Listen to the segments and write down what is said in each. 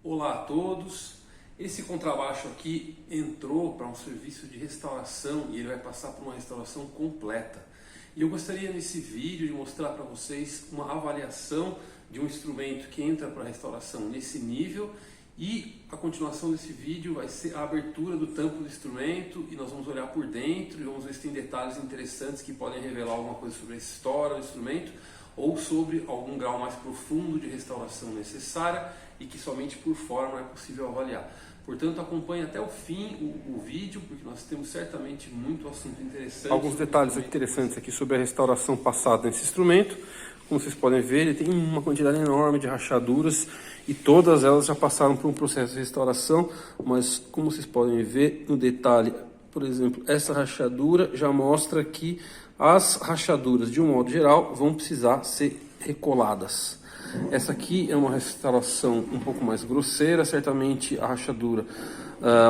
Olá a todos, esse contrabaixo aqui entrou para um serviço de restauração e ele vai passar por uma restauração completa. E eu gostaria nesse vídeo de mostrar para vocês uma avaliação de um instrumento que entra para restauração nesse nível, e a continuação desse vídeo vai ser a abertura do tampo do instrumento e nós vamos olhar por dentro e vamos ver se tem detalhes interessantes que podem revelar alguma coisa sobre a história do instrumento ou sobre algum grau mais profundo de restauração necessária e que somente por fora não é possível avaliar. Portanto, acompanhe até o fim o vídeo, porque nós temos certamente muito assunto interessante. Alguns detalhes interessantes aqui sobre a restauração passada nesse instrumento. Como vocês podem ver, ele tem uma quantidade enorme de rachaduras e todas elas já passaram por um processo de restauração, mas como vocês podem ver no detalhe, por exemplo, essa rachadura já mostra que as rachaduras, de um modo geral, vão precisar ser recoladas. Essa aqui é uma restauração um pouco mais grosseira, certamente a rachadura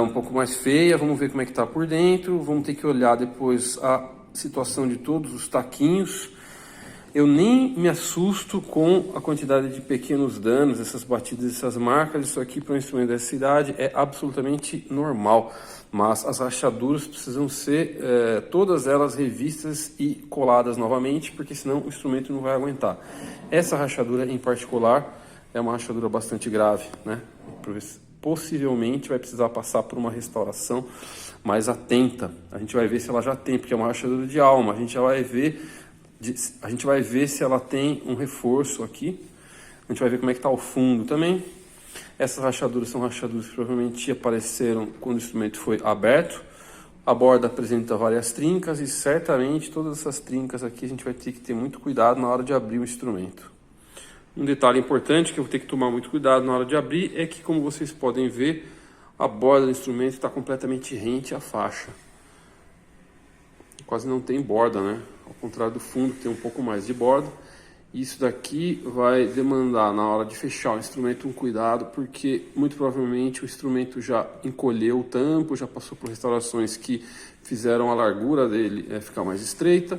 um pouco mais feia. Vamos ver como é que está por dentro, vamos ter que olhar depois a situação de todos os taquinhos. Eu nem me assusto com a quantidade de pequenos danos, essas batidas, essas marcas. Isso aqui para um instrumento dessa idade é absolutamente normal. Mas as rachaduras precisam ser todas elas revistas e coladas novamente, porque senão o instrumento não vai aguentar. Essa rachadura em particular é uma rachadura bastante grave, né? Possivelmente vai precisar passar por uma restauração mais atenta. A gente vai ver se ela já tem, porque é uma rachadura de alma. A gente vai ver se ela tem um reforço aqui. A gente vai ver como é que está o fundo também. Essas rachaduras são rachaduras que provavelmente apareceram quando o instrumento foi aberto. A borda apresenta várias trincas e certamente todas essas trincas aqui a gente vai ter que ter muito cuidado na hora de abrir o instrumento. Um detalhe importante que eu vou ter que tomar muito cuidado na hora de abrir é que, como vocês podem ver, a borda do instrumento está completamente rente à faixa. Quase não tem borda, né? Ao contrário do fundo, que tem um pouco mais de borda. Isso daqui vai demandar, na hora de fechar o instrumento, um cuidado, porque muito provavelmente o instrumento já encolheu o tampo, já passou por restaurações que fizeram a largura dele ficar mais estreita,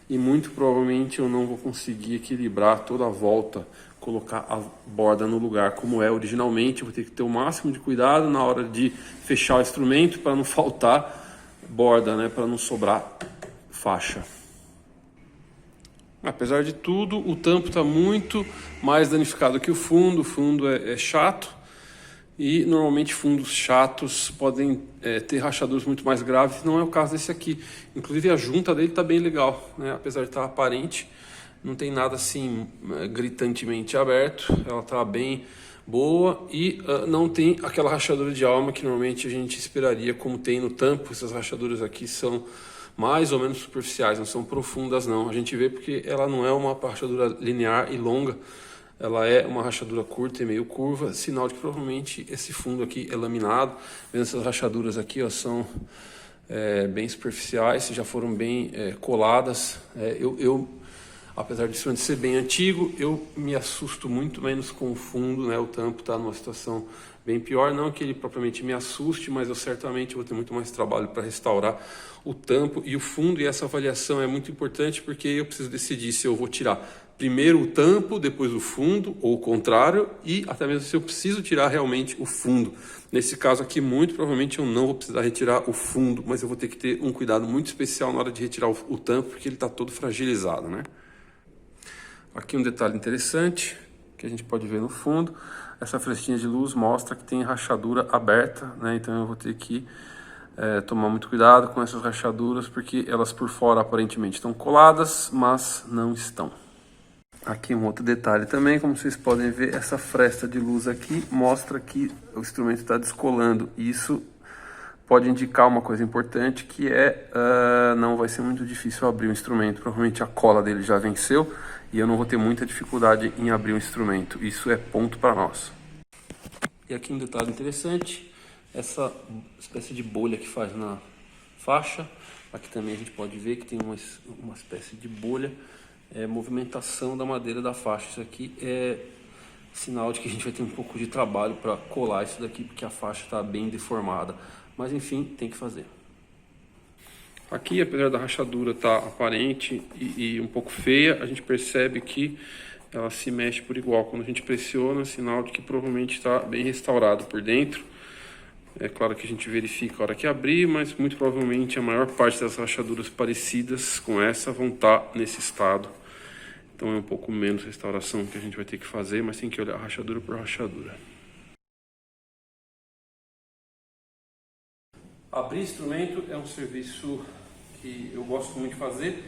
e muito provavelmente eu não vou conseguir equilibrar toda a volta, colocar a borda no lugar como é originalmente. Eu vou ter que ter o máximo de cuidado na hora de fechar o instrumento para não faltar borda, né? Para não sobrar faixa. Apesar de tudo, o tampo está muito mais danificado que o fundo. O fundo é chato e normalmente fundos chatos podem ter rachaduras muito mais graves. Não é o caso desse aqui. Inclusive a junta dele está bem legal, né? Apesar de estar aparente, não tem nada assim gritantemente aberto. Ela está bem boa e não tem aquela rachadura de alma que normalmente a gente esperaria, como tem no tampo. Essas rachaduras aqui são mais ou menos superficiais, não são profundas não. A gente vê porque ela não é uma rachadura linear e longa, ela é uma rachadura curta e meio curva, sinal de que provavelmente esse fundo aqui é laminado. Vendo essas rachaduras aqui, ó, são bem superficiais, já foram bem coladas. Apesar disso instrumento ser bem antigo, eu me assusto muito menos com o fundo, né? O tampo está numa situação bem pior, não que ele propriamente me assuste, mas eu certamente vou ter muito mais trabalho para restaurar o tampo e o fundo, e essa avaliação é muito importante porque eu preciso decidir se eu vou tirar primeiro o tampo, depois o fundo, ou o contrário, e até mesmo se eu preciso tirar realmente o fundo. Nesse caso aqui, muito provavelmente eu não vou precisar retirar o fundo, mas eu vou ter que ter um cuidado muito especial na hora de retirar o tampo, porque ele está todo fragilizado, né? Aqui um detalhe interessante que a gente pode ver no fundo, essa frestinha de luz mostra que tem rachadura aberta, né? Então eu vou ter que tomar muito cuidado com essas rachaduras, porque elas por fora aparentemente estão coladas, mas não estão. Aqui um outro detalhe também, como vocês podem ver, essa fresta de luz aqui mostra que o instrumento está descolando. Isso pode indicar uma coisa importante, que não vai ser muito difícil abrir o instrumento. Provavelmente a cola dele já venceu e eu não vou ter muita dificuldade em abrir o instrumento. Isso é ponto para nós. E aqui um detalhe interessante, essa espécie de bolha que faz na faixa. Aqui também a gente pode ver que tem uma espécie de bolha, movimentação da madeira da faixa. Isso aqui é sinal de que a gente vai ter um pouco de trabalho para colar isso daqui, porque a faixa está bem deformada. Mas enfim, tem que fazer. Aqui, apesar da rachadura estar aparente e um pouco feia, a gente percebe que ela se mexe por igual. Quando a gente pressiona, sinal de que provavelmente está bem restaurado por dentro. É claro que a gente verifica a hora que abrir, mas muito provavelmente a maior parte das rachaduras parecidas com essa vão estar nesse estado. Então é um pouco menos restauração que a gente vai ter que fazer, mas tem que olhar rachadura por rachadura. Abrir instrumento é um serviço que eu gosto muito de fazer,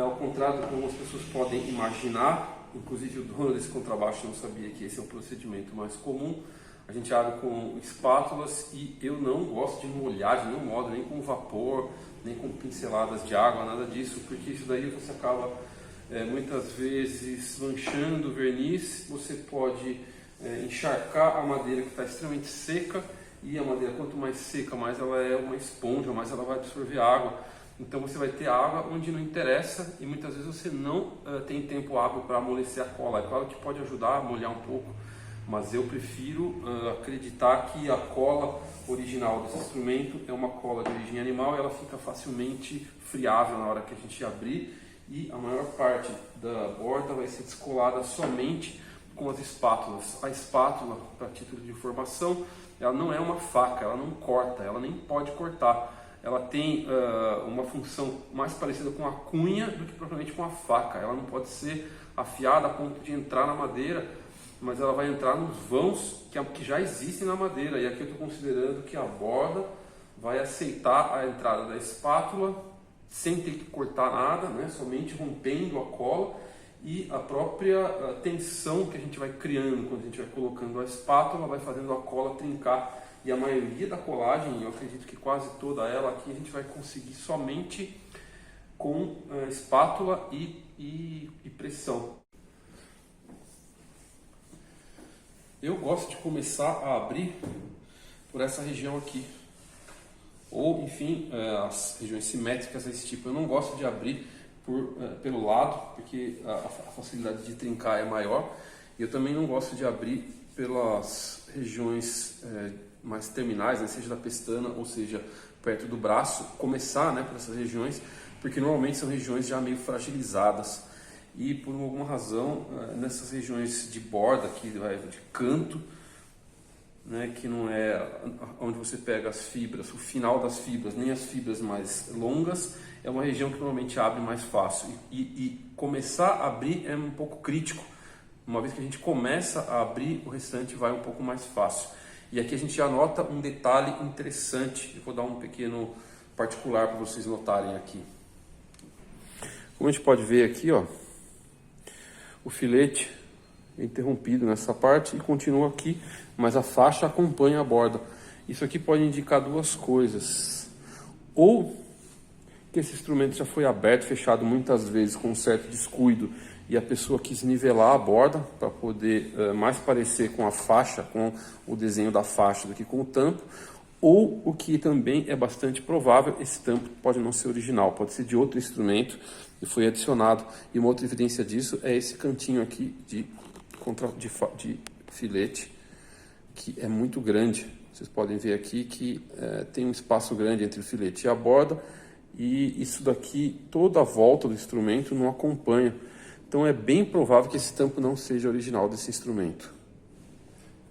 ao contrário do que algumas pessoas podem imaginar. Inclusive o dono desse contrabaixo não sabia que esse é o procedimento mais comum. A gente abre com espátulas e eu não gosto de molhar de nenhum modo, nem com vapor, nem com pinceladas de água, nada disso, porque isso daí você acaba muitas vezes manchando o verniz. Você pode encharcar a madeira que está extremamente seca, e a madeira, quanto mais seca, mais ela é uma esponja, mais ela vai absorver água. Então você vai ter água onde não interessa, e muitas vezes você não tem tempo hábil para amolecer a cola. É claro que pode ajudar a molhar um pouco, mas eu prefiro acreditar que a cola original desse instrumento é uma cola de origem animal, e ela fica facilmente friável na hora que a gente abrir, e a maior parte da borda vai ser descolada somente com as espátulas. A espátula, para título de informação, ela não é uma faca, ela não corta, ela nem pode cortar. Ela tem uma função mais parecida com a cunha do que propriamente com a faca. Ela não pode ser afiada a ponto de entrar na madeira, mas ela vai entrar nos vãos que já existem na madeira. E aqui eu estou considerando que a borda vai aceitar a entrada da espátula sem ter que cortar nada, né? Somente rompendo a cola, e a própria tensão que a gente vai criando quando a gente vai colocando a espátula vai fazendo a cola trincar. E a maioria da colagem, eu acredito que quase toda ela aqui, a gente vai conseguir somente com espátula e pressão. Eu gosto de começar a abrir por essa região aqui, ou enfim, as regiões simétricas desse tipo. Eu não gosto de abrir pelo lado, porque a facilidade de trincar é maior. E eu também não gosto de abrir pelas regiões mais terminais, né, seja da pestana ou seja perto do braço. Começar, né, por essas regiões, porque normalmente são regiões já meio fragilizadas. E por alguma razão, nessas regiões de borda, aqui, de canto, né, que não é onde você pega as fibras, o final das fibras, nem as fibras mais longas, é uma região que normalmente abre mais fácil. E começar a abrir é um pouco crítico. Uma vez que a gente começa a abrir, o restante vai um pouco mais fácil. E aqui a gente já nota um detalhe interessante. Eu vou dar um pequeno particular para vocês notarem aqui. Como a gente pode ver aqui, ó, o filete é interrompido nessa parte e continua aqui, mas a faixa acompanha a borda. Isso aqui pode indicar duas coisas: ou que esse instrumento já foi aberto, fechado muitas vezes com um certo descuido, e a pessoa quis nivelar a borda para poder mais parecer com a faixa, com o desenho da faixa do que com o tampo. Ou, o que também é bastante provável, esse tampo pode não ser original, pode ser de outro instrumento e foi adicionado. E uma outra evidência disso é esse cantinho aqui de filete, que é muito grande. Vocês podem ver aqui que tem um espaço grande entre o filete e a borda, e isso daqui, toda a volta do instrumento não acompanha. Então é bem provável que esse tampo não seja original desse instrumento.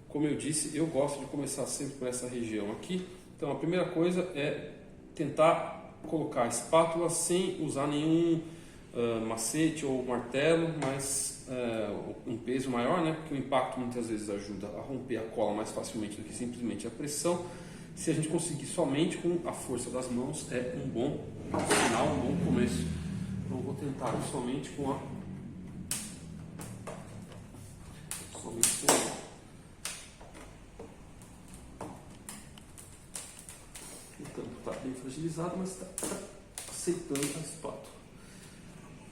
Como eu disse, eu gosto de começar sempre por essa região aqui. Então a primeira coisa é tentar colocar a espátula sem usar nenhum macete ou martelo, mas um peso maior, né? Porque o impacto muitas vezes ajuda a romper a cola mais facilmente do que simplesmente a pressão. Se a gente conseguir somente com a força das mãos, é um bom sinal, um bom começo. Então vou tentar somente com a o tampo está bem fragilizado, mas está aceitando a espátula.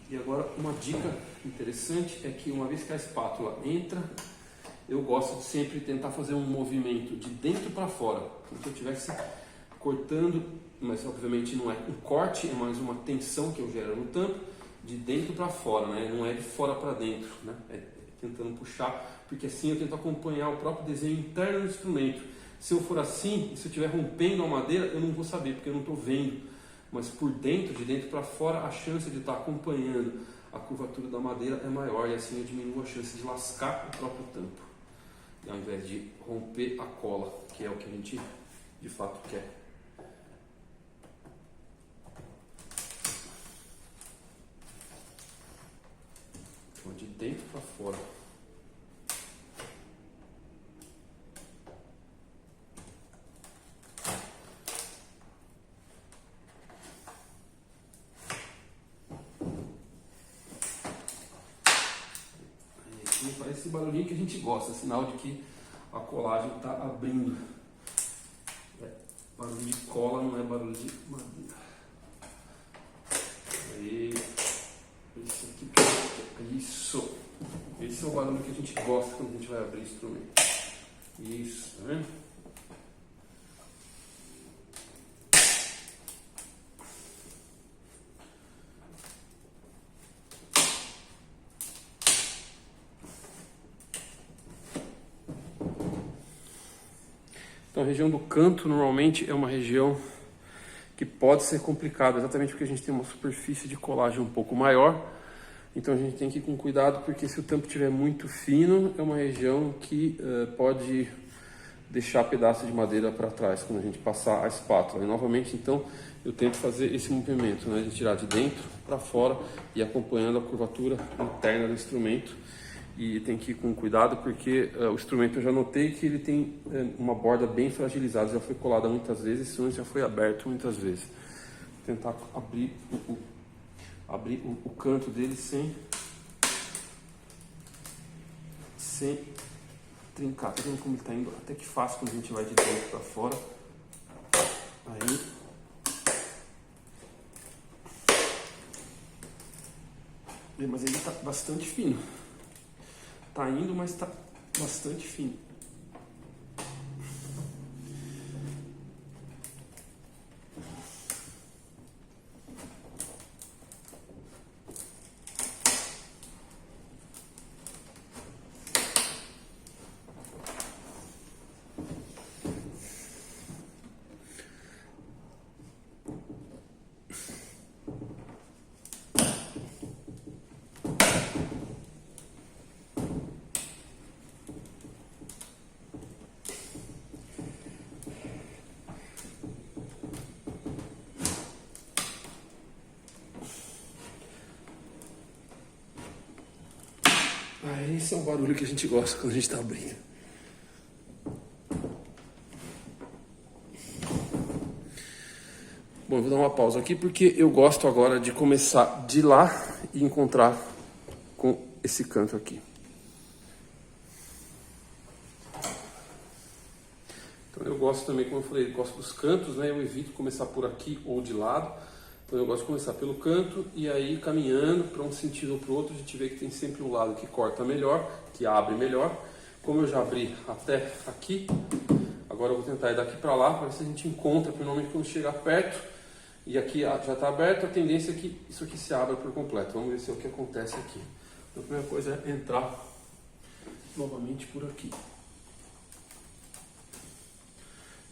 E agora uma dica interessante é que uma vez que a espátula entra, eu gosto de sempre tentar fazer um movimento de dentro para fora. Como se eu estivesse cortando, mas obviamente não é um corte, é mais uma tensão que eu gero no tampo, de dentro para fora, né? Não é de fora para dentro, né? É tentando puxar, porque assim eu tento acompanhar o próprio desenho interno do instrumento. Se eu for assim, se eu estiver rompendo a madeira, eu não vou saber, porque eu não estou vendo. Mas por dentro, de dentro para fora, a chance de estar acompanhando a curvatura da madeira é maior e assim eu diminuo a chance de lascar o próprio tampo, ao invés de romper a cola, que é o que a gente de fato quer. Então, de dentro para fora. Faz esse barulhinho que a gente gosta, sinal de que a colagem está abrindo. Barulho de cola, não é barulho de madeira. Aí, esse aqui, isso. Esse é o barulho que a gente gosta quando a gente vai abrir o instrumento. Isso, tá vendo? Então, a região do canto normalmente é uma região que pode ser complicada, exatamente porque a gente tem uma superfície de colagem um pouco maior. Então a gente tem que ir com cuidado, porque se o tampo estiver muito fino, é uma região que pode deixar pedaços de madeira para trás quando a gente passar a espátula. E novamente, então, eu tento fazer esse movimento, né, de tirar de dentro para fora e acompanhando a curvatura interna do instrumento. E tem que ir com cuidado, porque o instrumento eu já notei que ele tem uma borda bem fragilizada, já foi colada muitas vezes, esse instrumento já foi aberto muitas vezes. Vou tentar abrir o canto dele sem trincar. Tá vendo como ele está indo? Até que fácil quando a gente vai de dentro para fora. Aí. Mas ele está bastante fino. Tá indo, mas tá bastante fino. Esse é o barulho que a gente gosta quando a gente está abrindo. Bom, eu vou dar uma pausa aqui porque eu gosto agora de começar de lá e encontrar com esse canto aqui. Então eu gosto também, como eu falei, eu gosto dos cantos, né? Eu evito começar por aqui ou de lado. Então eu gosto de começar pelo canto e aí caminhando para um sentido ou para o outro. A gente vê que tem sempre um lado que corta melhor, que abre melhor. Como eu já abri até aqui, agora eu vou tentar ir daqui para lá para ver se a gente encontra, porque normalmente quando chegar perto e aqui já está aberto, a tendência é que isso aqui se abra por completo. Vamos ver se é o que acontece aqui. Então a primeira coisa é entrar novamente por aqui.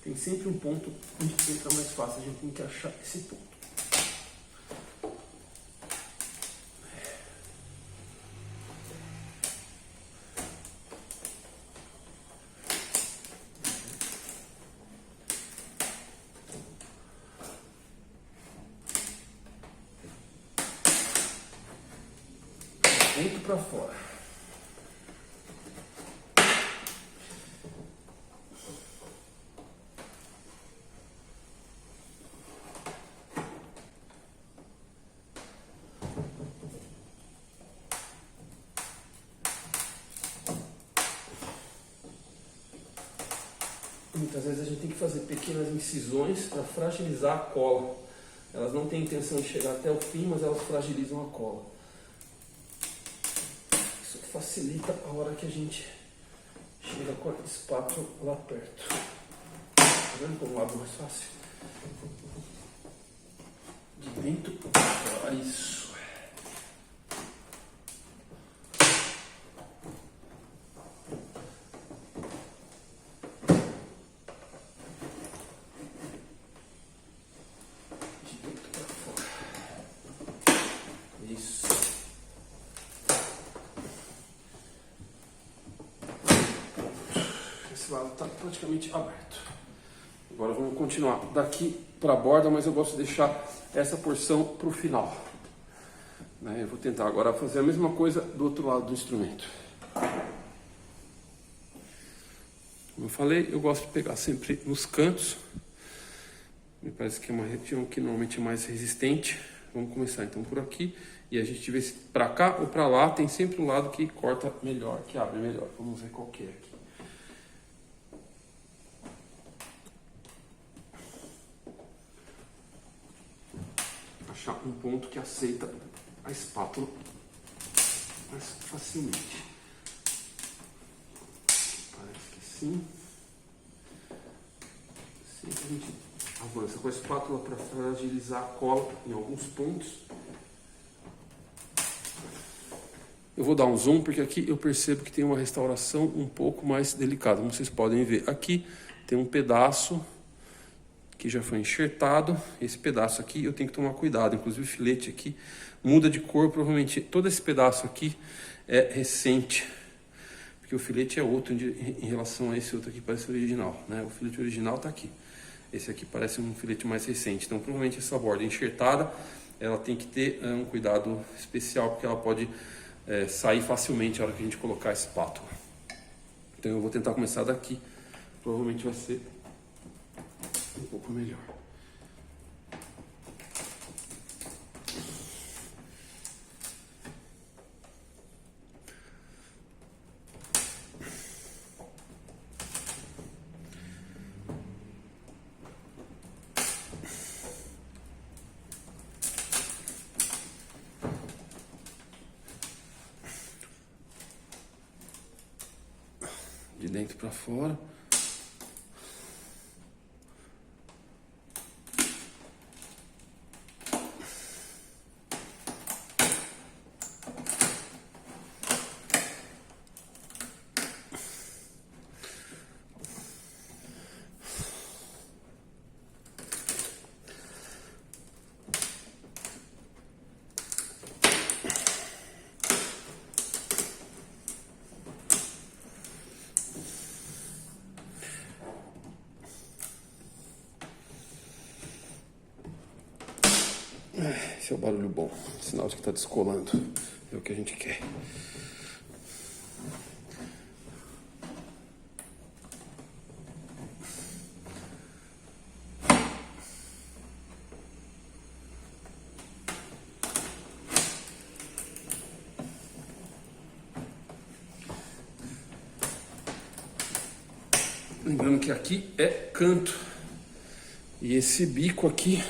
Tem sempre um ponto onde fica mais fácil, a gente tem que achar esse ponto. Dentro para fora. Muitas vezes a gente tem que fazer pequenas incisões para fragilizar a cola. Elas não têm intenção de chegar até o fim, mas elas fragilizam a cola. Isso facilita a hora que a gente chega com a espátula lá perto. Tá vendo como abre mais fácil? De dentro para fora. Isso. esse lado está praticamente aberto. Agora vamos continuar daqui para a borda, mas eu gosto de deixar essa porção para o final. Eu vou tentar agora fazer a mesma coisa do outro lado do instrumento. Como eu falei, eu gosto de pegar sempre nos cantos. Me parece que é uma região que normalmente é mais resistente. Vamos começar então por aqui. E a gente vê se para cá ou para lá tem sempre um lado que corta melhor, que abre melhor. Vamos ver qual que é aqui. Achar um ponto que aceita a espátula mais facilmente. Parece que sim. Sempre a gente avança com a espátula para fragilizar a cola em alguns pontos. Eu vou dar um zoom porque aqui eu percebo que tem uma restauração um pouco mais delicada. Como vocês podem ver, aqui tem um pedaço que já foi enxertado. Esse pedaço aqui eu tenho que tomar cuidado. Inclusive o filete aqui muda de cor. Provavelmente todo esse pedaço aqui é recente, porque o filete é outro em relação a esse outro aqui, parece original, né? O filete original está aqui. Esse aqui parece um filete mais recente. Então provavelmente essa borda enxertada, ela tem que ter um cuidado especial, porque ela pode sair facilmente na hora que a gente colocar a espátula. Então eu vou tentar começar daqui. Provavelmente vai ser um pouco melhor. De dentro para fora. Esse é o barulho bom, sinal de que está descolando, é o que a gente quer. Lembrando que aqui é canto, e esse bico aqui,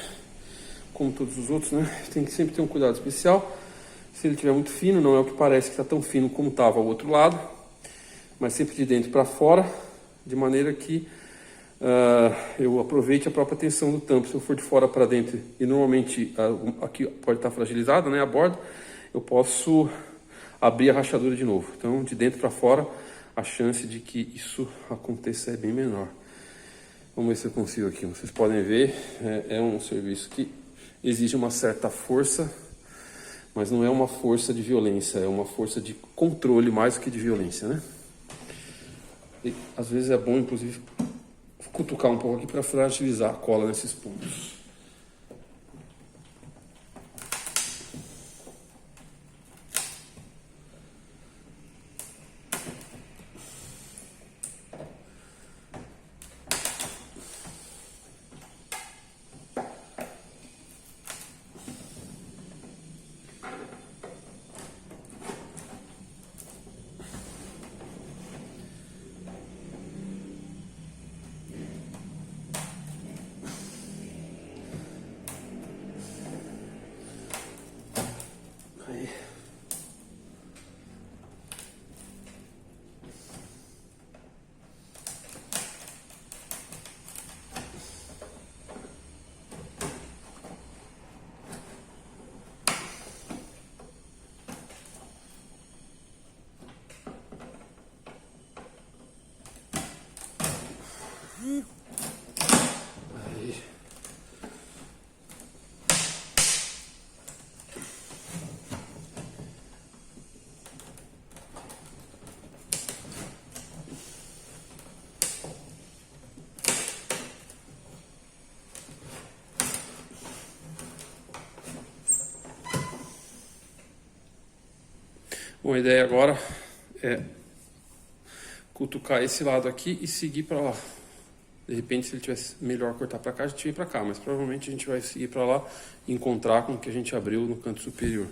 como todos os outros, né, tem que sempre ter um cuidado especial. Se ele estiver muito fino, não é o que parece que está tão fino como estava o outro lado, mas sempre de dentro para fora, de maneira que eu aproveite a própria tensão do tampo. Se eu for de fora para dentro, e normalmente aqui pode estar fragilizada, né, a borda, eu posso abrir a rachadura de novo. Então, de dentro para fora, a chance de que isso aconteça é bem menor. Vamos ver se eu consigo aqui. Vocês podem ver, é um serviço que exige uma certa força, mas não é uma força de violência, é uma força de controle mais do que de violência, né? E às vezes é bom, inclusive, cutucar um pouco aqui para fragilizar a cola nesses pontos. Bom, a ideia agora é cutucar esse lado aqui e seguir para lá. De repente, se ele tivesse melhor cortar para cá, a gente vem para cá, mas provavelmente a gente vai seguir para lá e encontrar com o que a gente abriu no canto superior.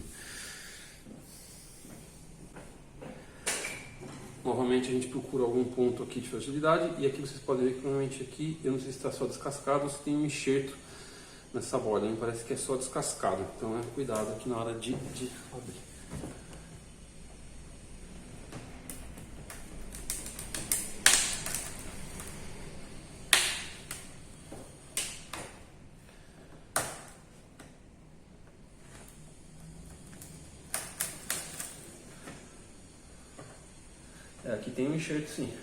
Novamente a gente procura algum ponto aqui de fragilidade, e aqui vocês podem ver que provavelmente aqui, eu não sei se está só descascado ou se tem um enxerto nessa borda, me parece que é só descascado, então cuidado aqui na hora de abrir. Aqui tem um enxerto sim.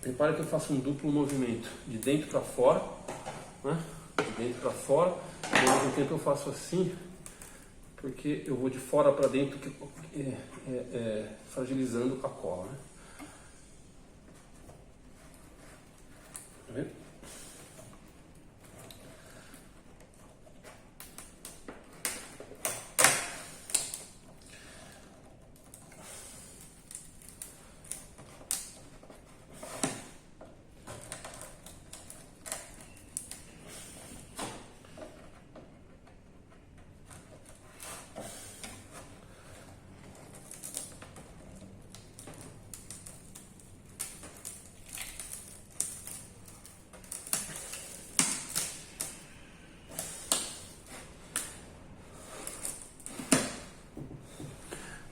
Repare que eu faço um duplo movimento, de dentro para fora, né? De dentro para fora, e ao mesmo tempo eu faço assim, porque eu vou de fora para dentro, fragilizando a cola, né? Tá vendo?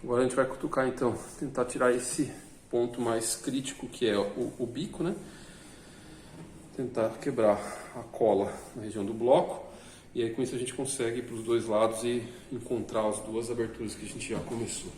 Agora a gente vai cutucar então, tentar tirar esse ponto mais crítico que é o bico, né? Tentar quebrar a cola na região do bloco, e aí com isso a gente consegue ir para os dois lados e encontrar as duas aberturas que a gente já começou.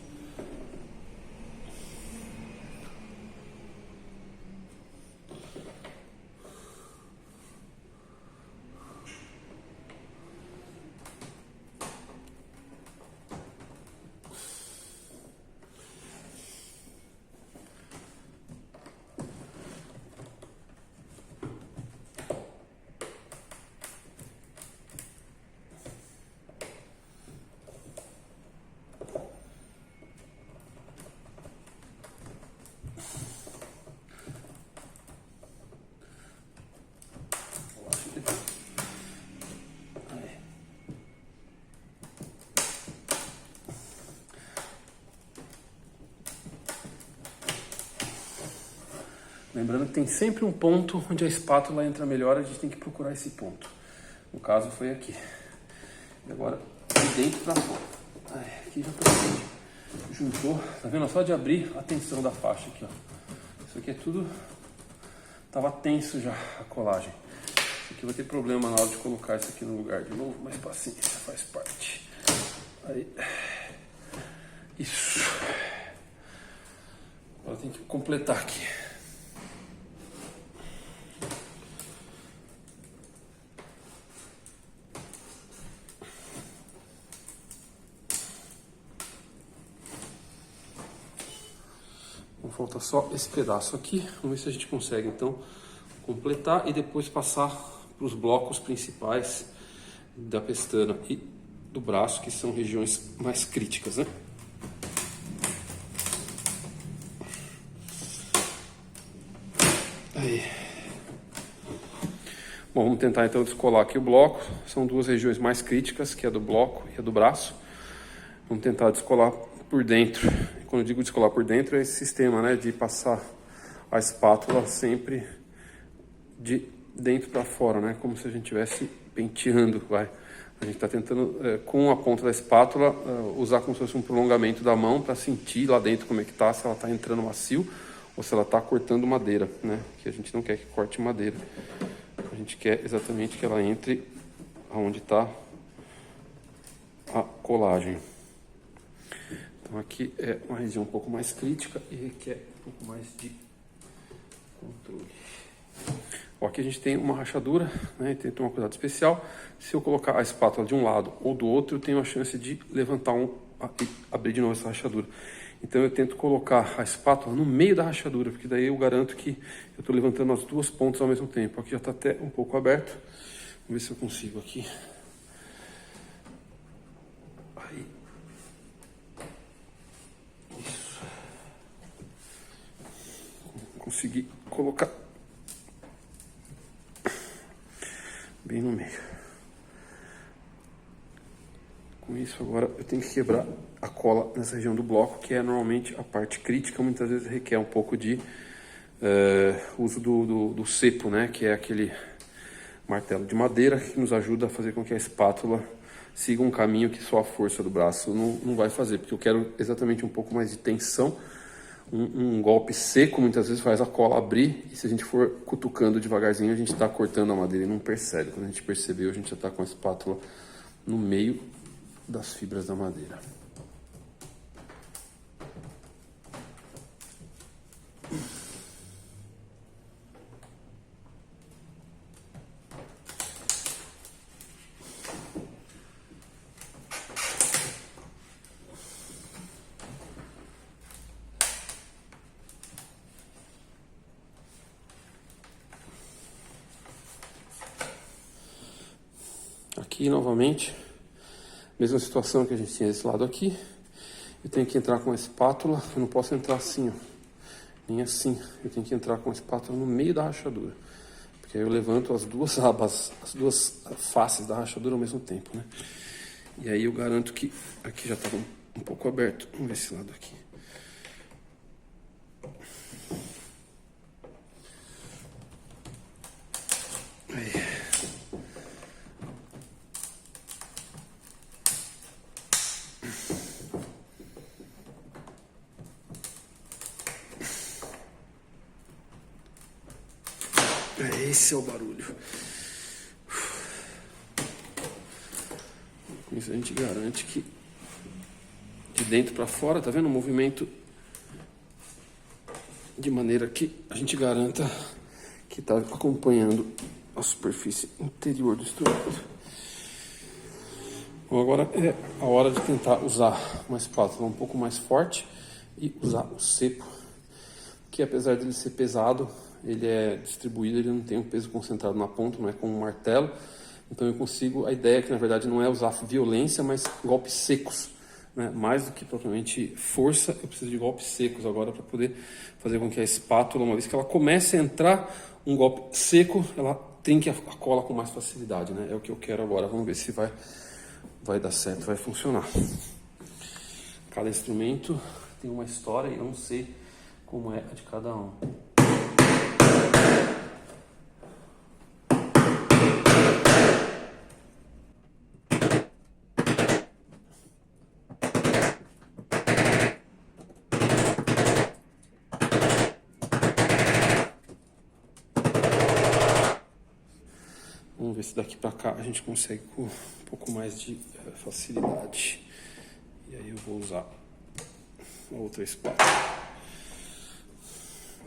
Lembrando que tem sempre um ponto onde a espátula entra melhor, a gente tem que procurar esse ponto. No caso foi aqui. E agora de dentro para fora. Aqui já tá, juntou, tá vendo? Só de abrir a tensão da faixa aqui, ó. Isso aqui é tudo, tava tenso já a colagem. Isso aqui vai ter problema na hora de colocar isso aqui no lugar de novo, mas paciência, faz parte. Aí, isso. Agora tem que completar aqui. Falta só esse pedaço aqui. Vamos ver se a gente consegue então completar e depois passar para os blocos principais da pestana e do braço, que são regiões mais críticas, né? Aí. Bom, vamos tentar então descolar aqui o bloco. São duas regiões mais críticas, que é a do bloco e a do braço. Vamos tentar descolar por dentro. Quando eu digo descolar por dentro, é esse sistema, né, de passar a espátula sempre de dentro para fora, né, como se a gente estivesse penteando, vai. A gente está tentando, com a ponta da espátula, usar como se fosse um prolongamento da mão para sentir lá dentro como é que tá, se ela está entrando macio ou se ela está cortando madeira, né, que a gente não quer que corte madeira. A gente quer exatamente que ela entre aonde está a colagem. Então aqui é uma região um pouco mais crítica e requer um pouco mais de controle. Ó, aqui a gente tem uma rachadura, né, e tem que tomar cuidado especial. Se eu colocar a espátula de um lado ou do outro, eu tenho a chance de levantar e abrir de novo essa rachadura. Então eu tento colocar a espátula no meio da rachadura, porque daí eu garanto que eu estou levantando as duas pontas ao mesmo tempo. Aqui já está até um pouco aberto. Vamos ver se eu consigo aqui. Aí. Isso. Consegui colocar bem no meio. Com isso agora eu tenho que quebrar a cola nessa região do bloco, que é normalmente a parte crítica, muitas vezes requer um pouco de uso do cepo, né? Que é aquele martelo de madeira que nos ajuda a fazer com que a espátula siga um caminho que só a força do braço não vai fazer, porque eu quero exatamente um pouco mais de tensão. Um golpe seco muitas vezes faz a cola abrir, e se a gente for cutucando devagarzinho, a gente está cortando a madeira e não percebe. Quando a gente percebeu, a gente já está com a espátula no meio das fibras da madeira. Aqui novamente, mesma situação que a gente tinha desse lado aqui. Eu tenho que entrar com a espátula, eu não posso entrar assim, ó, nem assim. Eu tenho que entrar com a espátula no meio da rachadura, porque aí eu levanto as duas abas, as duas faces da rachadura ao mesmo tempo, né? E aí eu garanto que aqui já está um pouco aberto. Vamos ver esse lado aqui. Aí. Esse é o barulho. Com isso a gente garante que de dentro para fora, tá vendo o movimento? De maneira que a gente garanta que está acompanhando a superfície interior do instrumento. Bom, agora é a hora de tentar usar uma espátula um pouco mais forte e usar o cepo, que apesar dele ser pesado, ele é distribuído, ele não tem um peso concentrado na ponta, não é como um martelo. Então eu consigo, a ideia é que na verdade não é usar violência, mas golpes secos, né? Mais do que propriamente força, eu preciso de golpes secos agora para poder fazer com que a espátula, uma vez que ela comece a entrar um golpe seco, ela trinque a cola com mais facilidade, né? É o que eu quero agora. Vamos ver se vai dar certo, vai funcionar. Cada instrumento tem uma história e eu não sei como é a de cada um. Vamos ver se daqui para cá a gente consegue com um pouco mais de facilidade. E aí eu vou usar a outra espátula.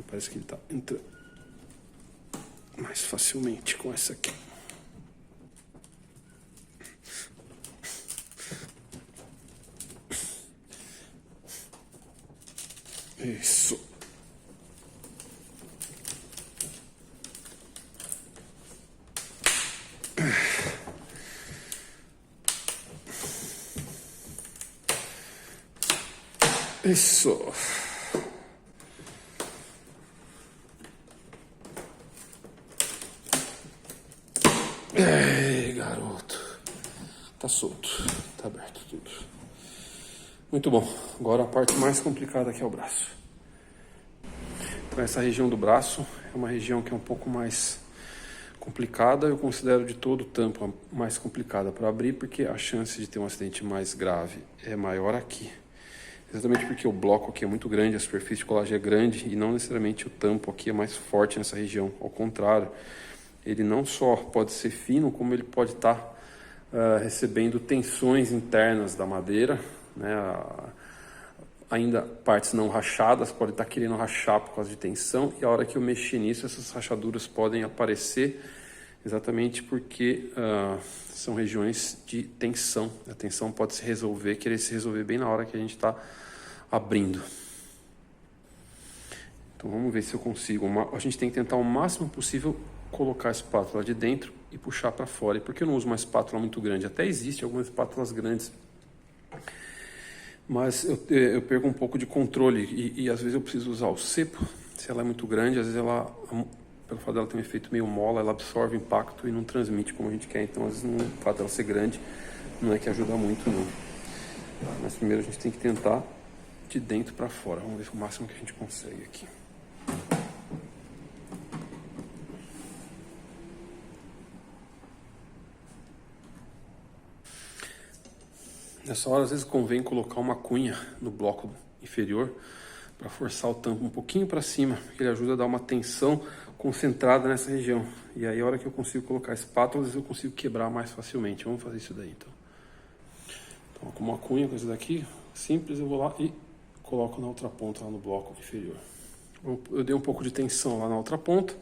Parece que ele está entrando mais facilmente com essa aqui. Isso. Isso. Ei, garoto. Tá solto. Tá aberto tudo. Muito bom. Agora a parte mais complicada que é o braço. Então essa região do braço é uma região que é um pouco mais complicada. Eu considero de todo o tampo a mais complicada para abrir, porque a chance de ter um acidente mais grave é maior aqui. Exatamente porque o bloco aqui é muito grande, a superfície de colagem é grande e não necessariamente o tampo aqui é mais forte nessa região. Ao contrário, ele não só pode ser fino, como ele pode estar recebendo tensões internas da madeira, né? Ainda partes não rachadas, podem estar querendo rachar por causa de tensão, e a hora que eu mexer nisso, essas rachaduras podem aparecer exatamente porque são regiões de tensão. A tensão pode se resolver, querer se resolver bem na hora que a gente está abrindo. Então vamos ver se eu consigo. A gente tem que tentar o máximo possível colocar a espátula de dentro e puxar para fora. E por que eu não uso uma espátula muito grande? Até existe algumas espátulas grandes, mas eu perco um pouco de controle e às vezes eu preciso usar o cepo. Se ela é muito grande, às vezes ela, pelo fato dela ter um efeito meio mola, ela absorve o impacto e não transmite como a gente quer. Então, às vezes, o fato dela ser grande não é que ajuda muito, não. Mas primeiro a gente tem que tentar de dentro para fora. Vamos ver o máximo que a gente consegue aqui. Nessa hora, às vezes, convém colocar uma cunha no bloco inferior para forçar o tampo um pouquinho para cima, porque ele ajuda a dar uma tensão concentrada nessa região. E aí, a hora que eu consigo colocar espátulas, eu consigo quebrar mais facilmente. Vamos fazer isso daí, então. Então, com uma cunha, com isso daqui, simples, eu vou lá e coloco na outra ponta, lá no bloco inferior. Eu dei um pouco de tensão lá na outra ponta.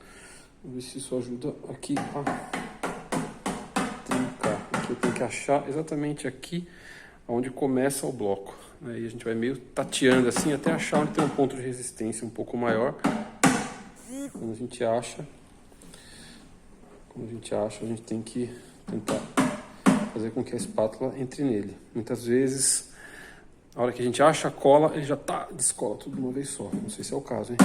Vamos ver se isso ajuda aqui a trincar. Aqui eu tenho que achar exatamente aqui onde começa o bloco. Aí a gente vai meio tateando assim até achar onde tem um ponto de resistência um pouco maior. Quando a gente acha, a gente tem que tentar fazer com que a espátula entre nele. Muitas vezes, a hora que a gente acha a cola, ele já descola tudo de uma vez só. Não sei se é o caso, hein?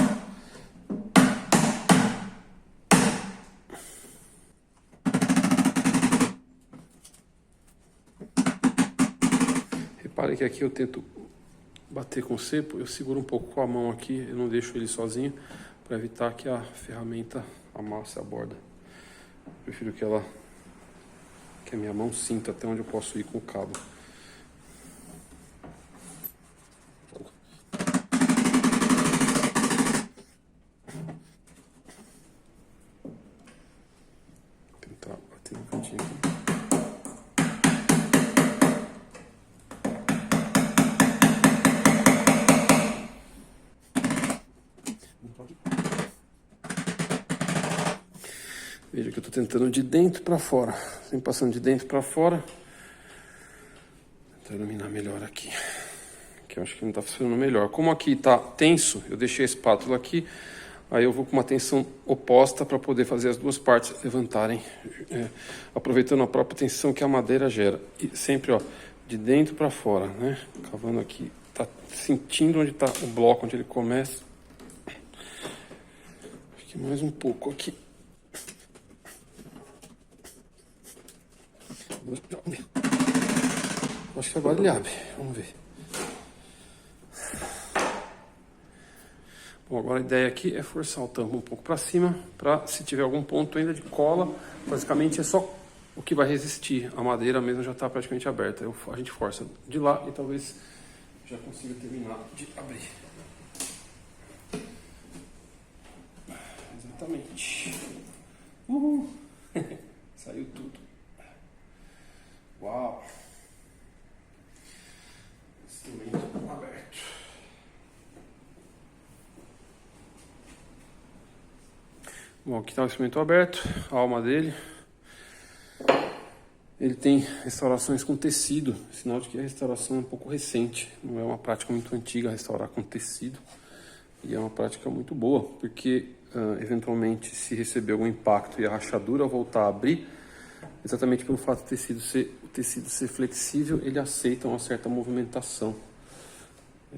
Repare que aqui eu tento bater com o cepo, eu seguro um pouco com a mão aqui, eu não deixo ele sozinho, para evitar que a ferramenta amasse a borda. Eu prefiro que a minha mão sinta até onde eu posso ir com o cabo. Vou tentar bater no cantinho aqui. Veja que eu estou tentando de dentro para fora, sempre passando de dentro para fora. Vou iluminar melhor aqui, que eu acho que não está funcionando melhor. Como aqui está tenso, eu deixei a espátula aqui, aí eu vou com uma tensão oposta para poder fazer as duas partes levantarem, aproveitando a própria tensão que a madeira gera. E sempre, ó, de dentro para fora, né? Cavando aqui, tá sentindo onde está o bloco, onde ele começa. Acho que mais um pouco aqui. Acho que agora ele abre. Vamos ver. Bom, agora a ideia aqui é forçar o tampo um pouco para cima, para se tiver algum ponto ainda de cola, basicamente é só o que vai resistir. A madeira mesmo já está praticamente aberta. A gente força de lá e talvez já consiga terminar de abrir. Exatamente. Uhul! Saiu tudo. Uau! Instrumento aberto. Bom, aqui está o instrumento aberto, a alma dele. Ele tem restaurações com tecido, sinal de que a restauração é um pouco recente. Não é uma prática muito antiga restaurar com tecido. E é uma prática muito boa, porque eventualmente se receber algum impacto e a rachadura voltar a abrir, exatamente pelo fato do tecido ser flexível, ele aceita uma certa movimentação.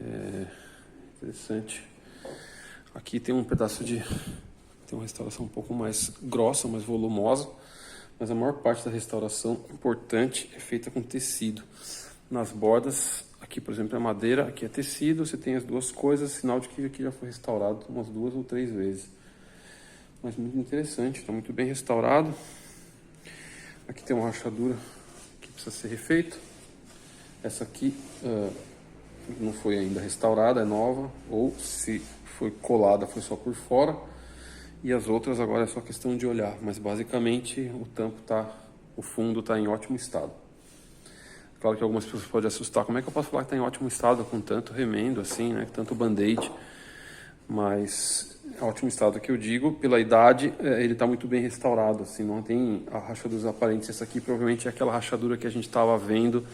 É interessante. Aqui tem um pedaço tem uma restauração um pouco mais grossa, mais volumosa, mas a maior parte da restauração importante é feita com tecido. Nas bordas, aqui por exemplo é madeira, aqui é tecido, você tem as duas coisas, sinal de que aqui já foi restaurado umas 2 ou 3 vezes. Mas muito interessante, está muito bem restaurado. Aqui tem uma rachadura que precisa ser refeita. Essa aqui não foi ainda restaurada, é nova, ou se foi colada foi só por fora. E as outras agora é só questão de olhar, mas basicamente o fundo está em ótimo estado. Claro que algumas pessoas podem assustar, como é que eu posso falar que está em ótimo estado com tanto remendo assim, né, tanto band-aid? Mas ótimo estado que eu digo, pela idade, ele está muito bem restaurado, assim, não tem rachaduras aparentes. Essa aqui provavelmente é aquela rachadura que a gente estava vendo,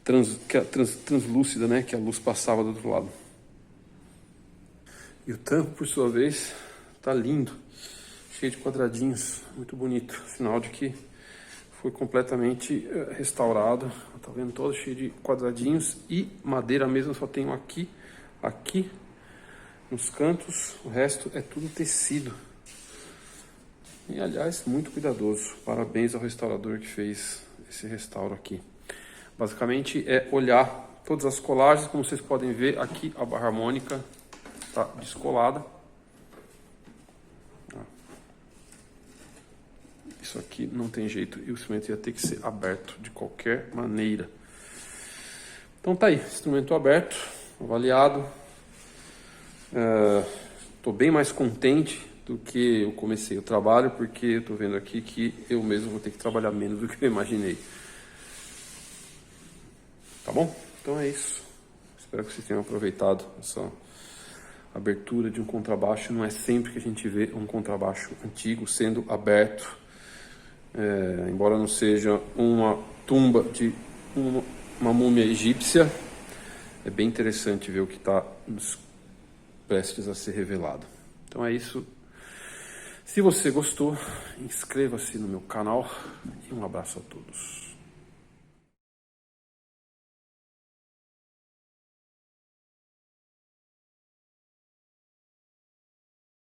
translúcida, né, que a luz passava do outro lado. E o tampo, por sua vez, tá lindo, cheio de quadradinhos, muito bonito, sinal de que foi completamente restaurado. Tá vendo, todo cheio de quadradinhos, e madeira mesmo só tenho aqui, aqui nos cantos, o resto é tudo tecido. E aliás, muito cuidadoso. Parabéns ao restaurador que fez esse restauro aqui. Basicamente é olhar todas as colagens, como vocês podem ver aqui a barra harmônica está descolada. Isso aqui não tem jeito, e o instrumento ia ter que ser aberto de qualquer maneira. Então tá aí, instrumento aberto, avaliado. Estou bem mais contente do que eu comecei o trabalho, porque eu estou vendo aqui que eu mesmo vou ter que trabalhar menos do que eu imaginei. Tá bom? Então é isso. Espero que vocês tenham aproveitado essa abertura de um contrabaixo. Não é sempre que a gente vê um contrabaixo antigo sendo aberto. Embora não seja uma tumba de uma múmia egípcia, é bem interessante ver o que está prestes a ser revelado. Então é isso. Se você gostou, inscreva-se no meu canal e um abraço a todos.